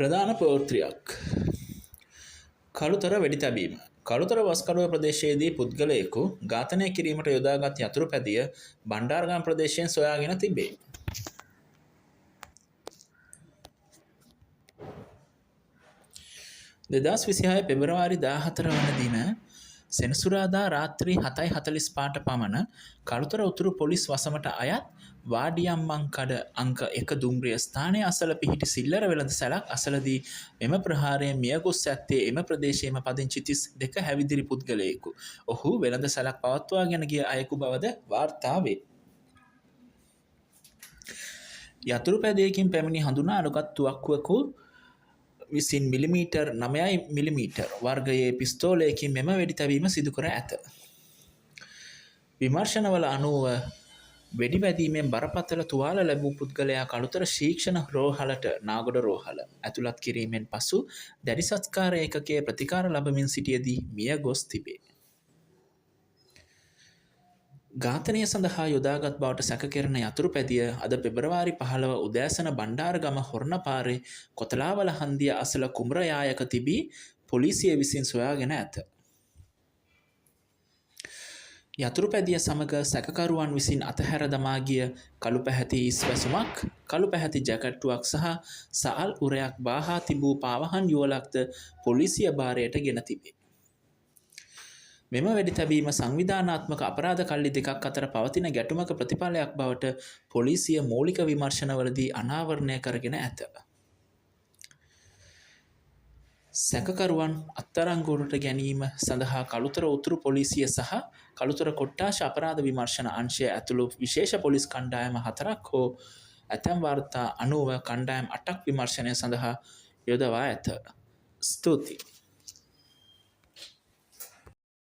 ප්‍රධාන ප්‍රවෘත්තියක් කළුතර වෙඩි තැබීම. කළුතර වස්කඩුව ප්‍රදේශයේදී පුද්ගලයෙකු ඝාතනය කිරීමට යොදාගත් යතුරු පැදිය බණ්ඩාරගම ප්‍රදේශයෙන් සොයාගෙන තිබේ. දෙදස් 26 පෙබරවාරි 14 වන දින සෙනසුරාදා රාත්‍රී 7:45ට පමණ කළුතර උතුරු පොලිස් වසමට අයත් වාඩියම්මන්කඩ අංක 1 දුම්රිය ස්ථානයේ අසල පිහිටි සිල්ලර වෙළඳ සැලක් අසලදී මෙම ප්‍රහාරයෙන් මියගොස් ඇත්තේ එම ප්‍රදේශයේම පදිංචි 32 හැවිදිරි පුද්ගලයෙකු. ඔහු වෙළඳ සැලක් පවත්වාගෙන ගිය අයෙකු බවද වාර්තා වේ. යතුරු පැදියකින් පැමිණි හඳුනා අනුගත් තුවක්කුවකු විසින් මිලිමීටර් 9 මිලිමීටර් වර්ගයේ පිස්තෝලයකින් මෙම වෙඩි තැබීම සිදු කර ඇත. විමර්ශනවල අනුව වෙඩි වැදීමෙන් බරපතල තුවාල ලැබූ පුද්ගලයා කළුතර ශීක්ෂණ රෝහලට නාගොඩ රෝහල ඇතුළත් කිරීමෙන් පසු දැඩි සත්කාර ඒකකයේ ප්‍රතිකාර ලබමින් සිටියදී මිය ගොස් තිබේ. ඝාතනය සඳහා යොදාගත් බවට සැක කෙරෙන යතුරු පැදිය අද පෙබරවාරි 15 උදෑසන බණ්ඩාරගම හොරණ පාරේ කොතලාවල හන්දිය අසල කුමරයායක තිබී පොලිසිය විසින් සොයාගෙන ඇත. යතුරු පැදිය සමග සැකකරුවන් විසින් අතහැර දමා ගිය කළු පැහැති ඉස්වැසුමක්, කළු පැහැති ජැකට්ටුවක් සහ සअල් උරයක් බාහා තිබූ පාවහන් යුවලක්ද පොලිසිය භාරයට ගෙන තිබේ. මෙම වෙඩි තැබීම සංවිධානාත්මක අපරාධ කල්ලි දෙකක් අතර පවතින ගැටුමක ප්‍රතිඵලයක් බවට පොලිසිය මූලික විමර්ශනවලදී අනාවරණය කරගෙන ඇත. සැකකරුවන් අත්අඩංගුවට ගැනීම සඳහා කළුතර උතුරු පොලිසිය සහ කළුතර කොට්ටාශ අපරාධ විමර්ශන අංශය ඇතුළු විශේෂ පොලිස් කණ්ඩායම 4ක් හෝ ඇතැම් වාර්තා 90 කණ්ඩායම් 8ක් විමර්ශනය සඳහා යොදවා ඇත. ස්තුතියි.